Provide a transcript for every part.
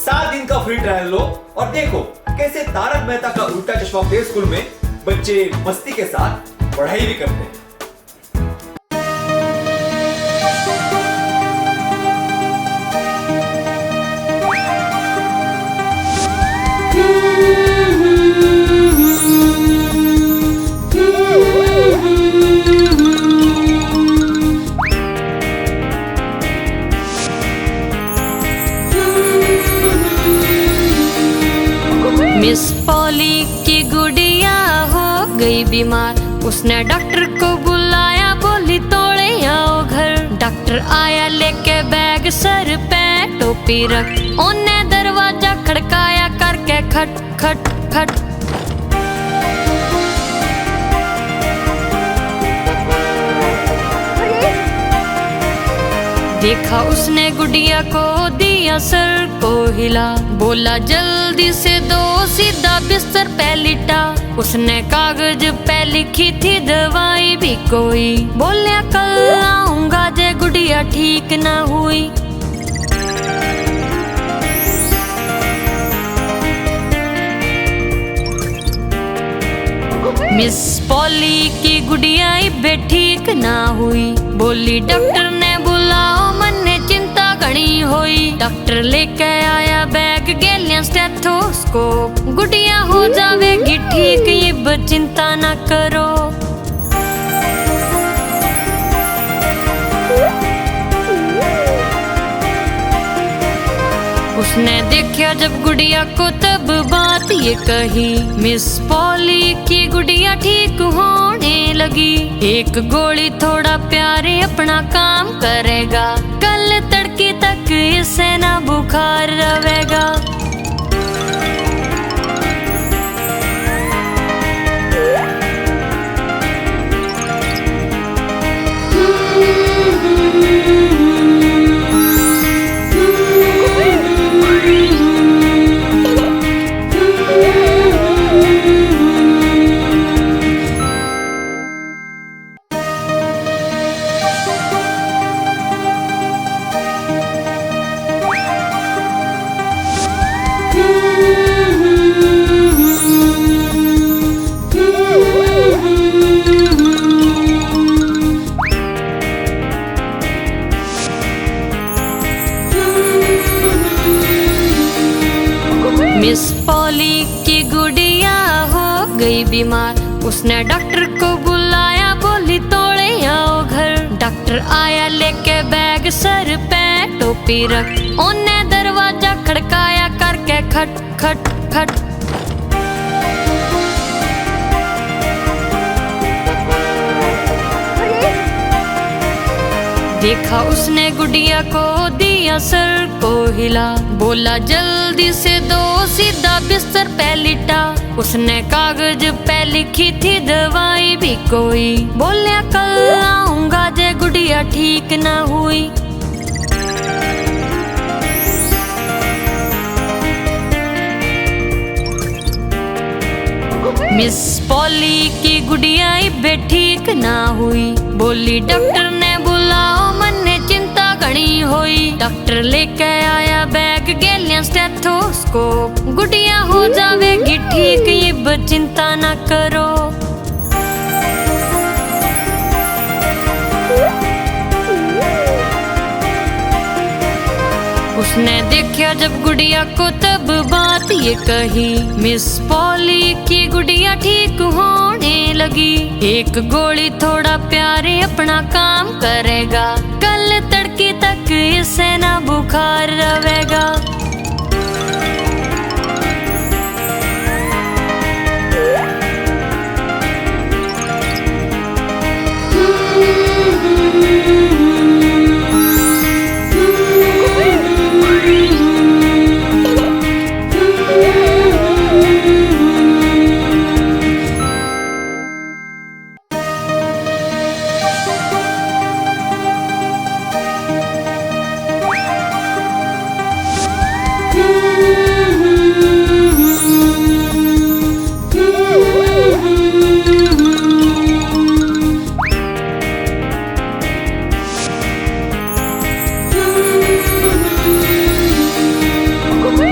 7 दिन का free trial लो और देखो कैसे तारक मेहता का उल्टा चश्मा प्ले स्कूल में बच्चे मस्ती के साथ पढ़ाई भी करते हैं। मिस पॉली की गुड़िया हो गई बीमार, उसने डॉक्टर को बुलाया, बोली तोड़े आओ घर। डॉक्टर आया लेके बैग सर पे टोपी रख, उन्हें दरवाजा खड़काया करके खट खट खट। देखा उसने गुड़िया को, दिया सर को हिला, बोला जल्दी से दो, सीधा बिस्तर पे लिटा। उसने कागज पे लिखी थी दवाई भी कोई, बोलिया कल आऊंगा जे गुड़िया ठीक ना हुई। मिस पॉली की गुड़िया बे ठीक ना हुई, बोली डॉक्टर ने बुलाओ, मन ने चिंता घनी हुई। डॉक्टर लेके आया बैग गेलिया स्टेथोस्कोप, गुड़िया हो जावेगी ठीक, ये चिंता ना करो। उसने देखा जब गुड़िया को तब बात ये कही, मिस पॉली की गुड़िया ठीक होने लगी। एक गोली थोड़ा प्यारे अपना काम करेगा, कल तड़के तक इसे ना बुखार रहेगा। मिस पॉली की गुड़िया हो गई बीमार, उसने डॉक्टर को बुलाया, बोली तोड़े आओ घर। डॉक्टर आया लेके बैग सर पे टोपी रख, उन्हें दरवाजा खड़काया करके खट खट खट। देखा उसने गुड़िया को, दिया सर को हिला, बोला जल्दी से दो, सीधा बिस्तर पे लिटा। उसने कागज पे लिखी थी दवाई भी कोई, बोलिया कल आऊंगा जे गुड़िया ठीक ना हुई। मिस पॉली की गुड़िया बे ठीक ना हुई, बोली डॉक्टर ने बुलाओ, मन ने चिंता घनी हुई। डॉक्टर लेके आया बैग गेलिया स्टेथोस्कोप, गुड़िया हो जावेगी ठीक, ये चिंता ना करो। उसने देखा जब गुड़िया को तब बात ये कही, मिस पॉली की गुड़िया ठीक होने लगी। एक गोली थोड़ा प्यारे अपना काम करेगा, कल तड़के तक इसे ना बुखार रहेगा।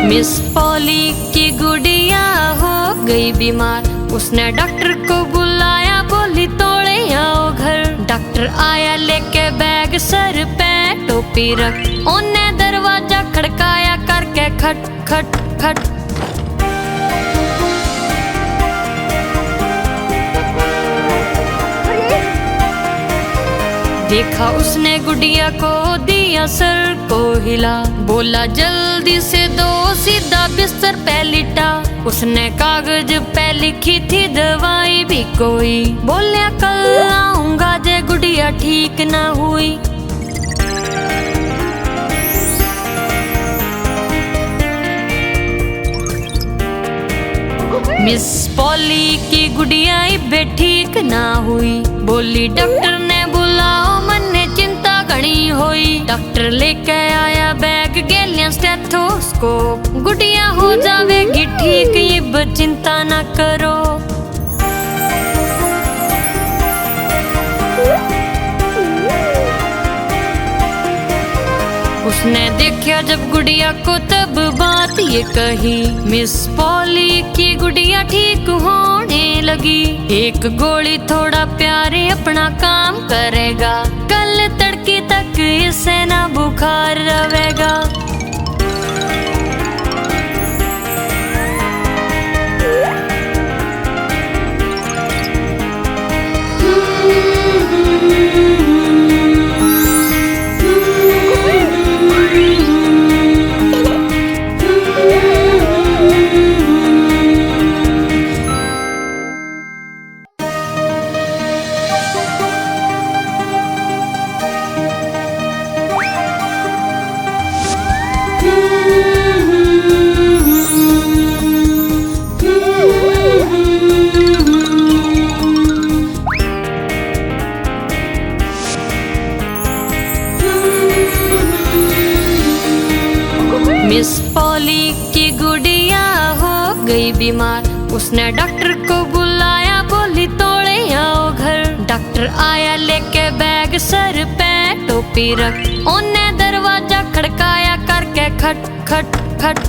मिस पॉली की गुड़िया हो गई बीमार, उसने डॉक्टर को बुलाया, बोली तोड़े आओ घर। डॉक्टर आया लेके बैग सर पे टोपी रख, उन्ने दरवाजा खड़काया करके खट खट खट। देखा उसने गुड़िया को, दिया सर को हिला, बोला जल्दी से दो, सीधा बिस्तर पे लिटा। उसने कागज पे लिखी थी दवाई भी कोई, बोलिया कल आऊंगा जे गुड़िया ठीक ना हुई। मिस पॉली की गुड़िया बे ठीक ना हुई, बोली डॉक्टर ने बुलाओ, मन ने चिंता घनी होई। डॉक्टर लेके आया बैग गेलिया स्टेथोस्कोप, गुड़िया हो जावेगी ठीक, ये चिंता ना करो। उसने देखा जब गुड़िया को तब बात ये कही, मिस पॉली की गुड़िया ठीक होने लगी। एक गोली थोड़ा प्यारे अपना काम करेगा, कल तड़के तक इसे ना बुखार रहेगा। मिस पॉली की गुड़िया हो गई बीमार, उसने डॉक्टर को बुलाया, बोली तोड़े आओ घर। डॉक्टर आया लेके बैग सर पे टोपी रख, उन्ने दरवाजा खड़काया करके खट खट खट।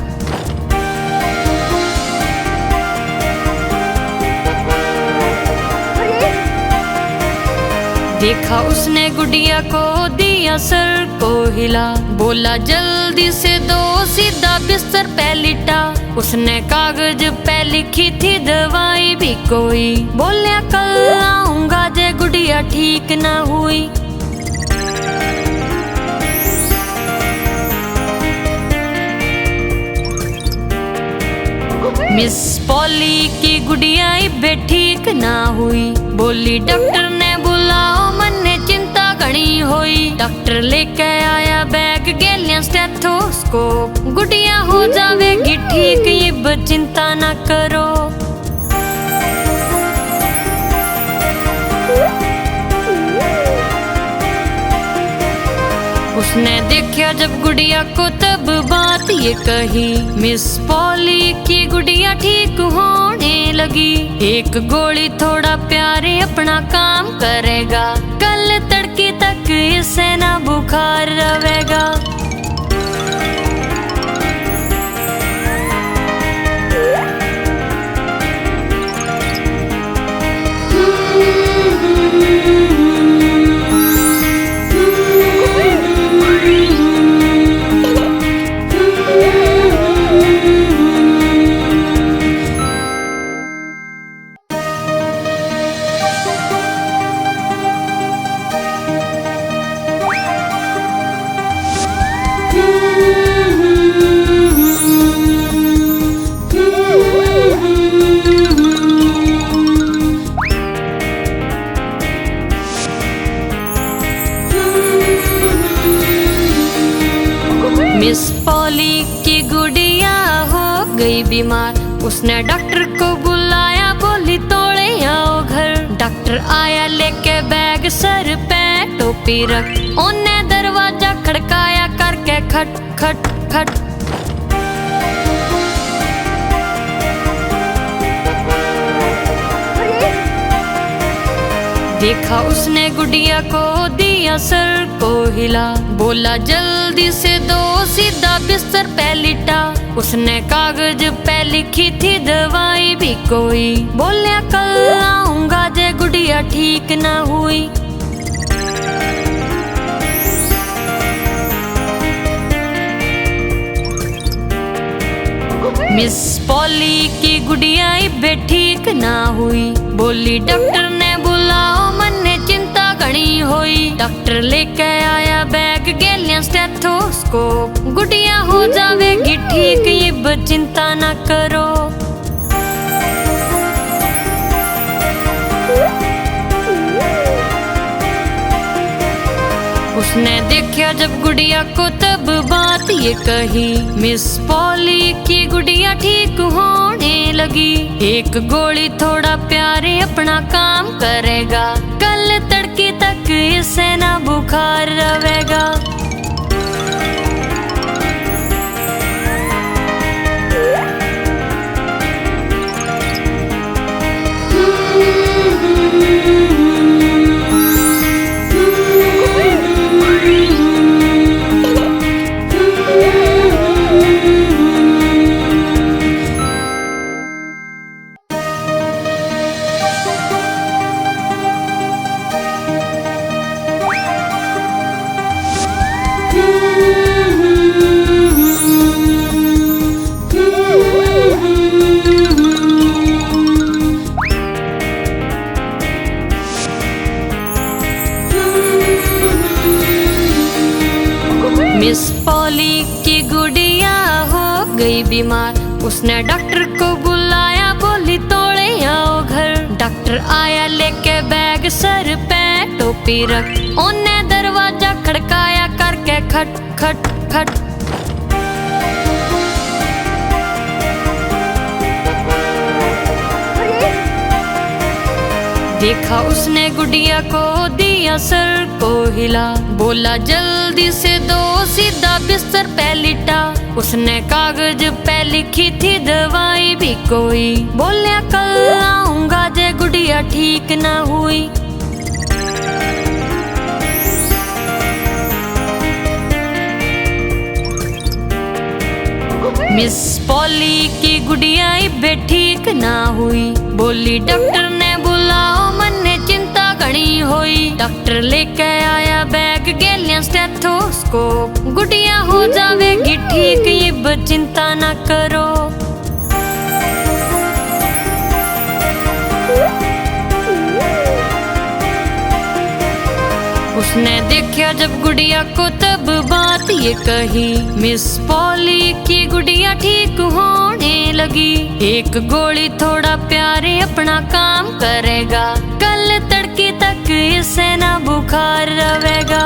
देखा उसने गुड़िया को, दिया सर को हिला, बोला जल्दी से दो, सीधा बिस्तर पे लिटा। उसने कागज पे लिखी थी दवाई भी कोई, बोलिया कल आऊंगा जे गुड़िया ठीक ना हुई। मिस पॉली की गुड़िया बे ठीक ना हुई, बोली डॉक्टर ने बुलाओ, मन ने चिंता घनी होई। डॉक्टर लेके आया बैग गेलिया स्टेथोस्कोप, गुड़िया हो जावेगी ठीक, ये चिंता ना करो। उसने देखा जब गुड़िया को तब बात ये कही, मिस पॉली की गुड़िया ठीक होने लगी। एक गोली थोड़ा प्यारे अपना काम करेगा, कल तड़के तक इसे ना बुखार रहेगा। मिस पॉली की गुड़िया हो गई बीमार, उसने डॉक्टर को बुलाया, बोली तोड़े आओ घर। डॉक्टर आया लेके बैग सर पे टोपी रख, उन्ने दरवाजा खड़काया करके खट खट खट। देखा उसने गुड़िया को, दिया सर को हिला, बोला जल्दी से दो, सीधा बिस्तर पे लिटा। उसने कागज पे लिखी थी दवाई भी कोई। बोलिया कल आऊंगा जे गुड़िया ठीक ना हुई। मिस पॉली की गुड़िया बे ठीक ना हुई। बोली डॉक्टर ने बुलाओ मन ने चिंता घनी हुई। डॉक्टर लेके आया बैग गेलिया स्टेथोस्कोप। गुड़िया हो जावेगी ठीक इब चिंता ना करो। उसने देखा जब गुड़िया को तब बात ये कही। मिस पॉली की गुड़िया ठीक होने लगी। एक गोली थोड़ा प्यारे अपना काम करेगा। कल तड़के तक इसे ना बुखार रहेगा। मिस पॉली की गुड़िया हो गई बीमार। उसने डॉक्टर को बुलाया बोली तोड़े आओ घर। डॉक्टर आया लेके बैग सर पे टोपी रख। उन्हें दरवाजा खड़काया करके खट खट खट। देखा उसने गुड़िया को दिया सर को हिला। बोला जल्दी से दो सीधा बिस्तर पे लिटा। उसने कागज पे लिखी थी दवाई भी कोई। बोलिया कल आऊंगा जे गुड़िया ठीक ना हुई। मिस पॉली की गुड़िया बे ठीक ना हुई। बोली डॉक्टर ने बुलाओ मन ने चिंता घनी हुई। डॉक्टर लेके आया बैग गेलिया स्टेथोस्कोप। गुड़िया हो जावेगी ठीक इब चिंता ना करो। उसने देखा जब गुड़िया को तब बात ये कही। मिस पॉली की गुड़िया ठीक होने लगी। एक गोली थोड़ा प्यारे अपना काम करेगा। कल तड़के तक इसे ना बुखार रहेगा।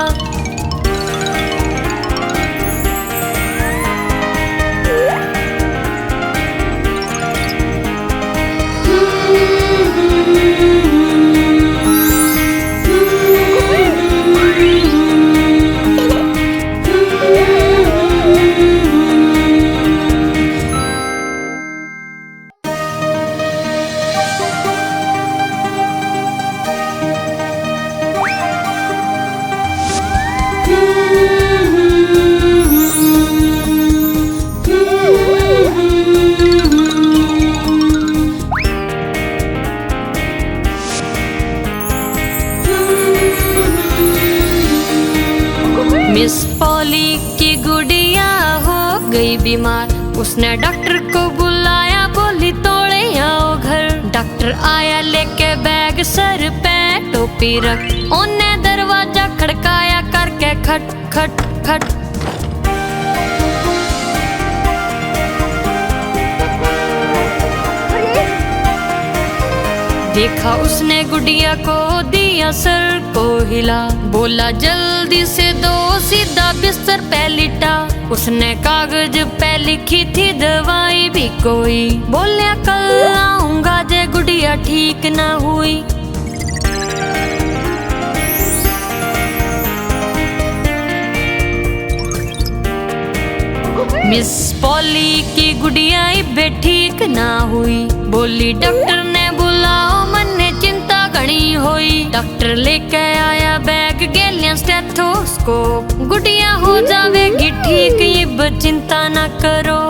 मिस पॉली की गुड़िया हो गई बीमार। उसने डॉक्टर को बुलाया बोली तोड़े आओ घर। डॉक्टर आया लेके बैग सर पे टोपी रख। उन्हें दरवाजा खड़काया करके खट खट खट। देखा उसने गुड़िया को दिया सर को हिला। बोला जल्दी से दो सीधा बिस्तर पे लिटा। उसने कागज पे लिखी थी दवाई भी कोई। बोलिया कल आऊंगा जे गुड़िया ठीक ना हुई। मिस पॉली की गुड़िया बे ठीक ना हुई। बोली डॉक्टर ने बुलाओ मन ने चिंता घनी हुई। डॉक्टर लेके आया बैग गेलिया स्टेथोस्कोप। गुड़िया हो जावेगी ठीक इब चिंता ना करो।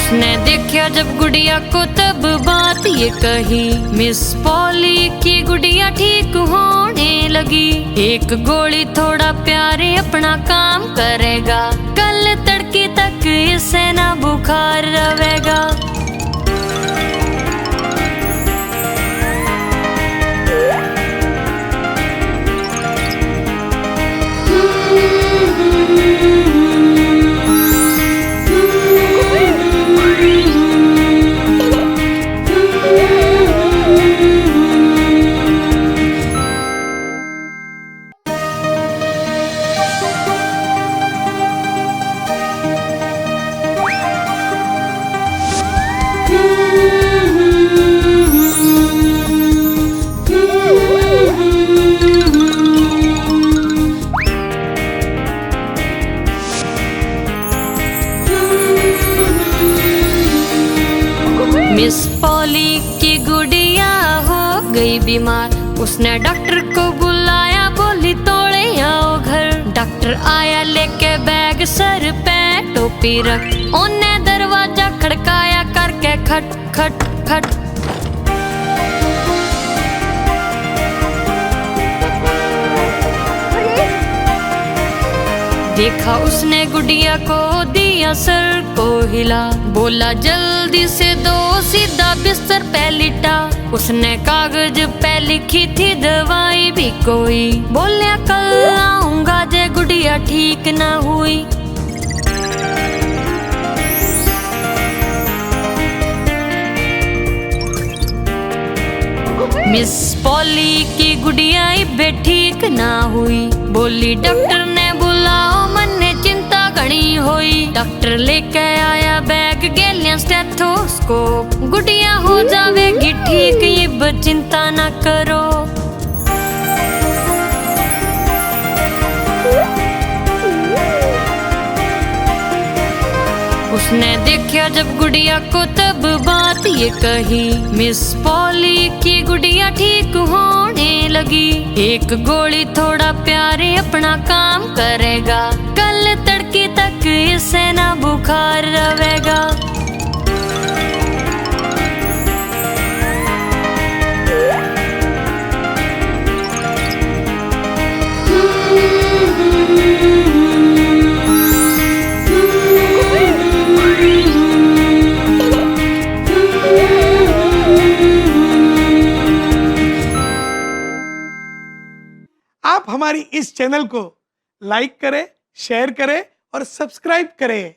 उसने देखा जब गुड़िया को तब बात ये कही, मिस पॉली की गुड़िया ठीक होने लगी। एक गोली थोड़ा प्यारे अपना काम करेगा, कल तड़के तक इसे ना बुखार रहेगा। मिस पॉली की गुड़िया हो गई बीमार, उसने डॉक्टर को बुलाया, बोली तोड़े आओ घर। डॉक्टर आया लेके बैग सर पे टोपी रख, उन्हें दरवाजा खड़काया करके खट खट खट। देखा उसने गुड़िया को, दिया सर को हिला, बोला जल्दी से दो सीधा बिस्तर पे लिटा। उसने कागज पे लिखी थी दवाई भी कोई, बोलिया कल आऊंगा जे गुड़िया ठीक ना हुई। मिस पॉली की गुड़िया बे ठीक ना हुई, बोली डॉक्टर ने बुलाओ, मन ने चिंता घनी हुई। डॉक्टर लेके आया बैग गेलिया स्टेथोस्कोप, गुड़िया हो जावेगी ठीक, ये चिंता ना करो। उसने देखा जब गुड़िया को तब बात ये कही, मिस पॉली की गुड़िया ठीक होने लगी। एक गोली थोड़ा प्यारे अपना काम करेगा, कल तड़के तक इसे ना बुखार रहेगा। आप हमारी इस चैनल को लाइक करें, शेयर करें और सब्सक्राइब करें।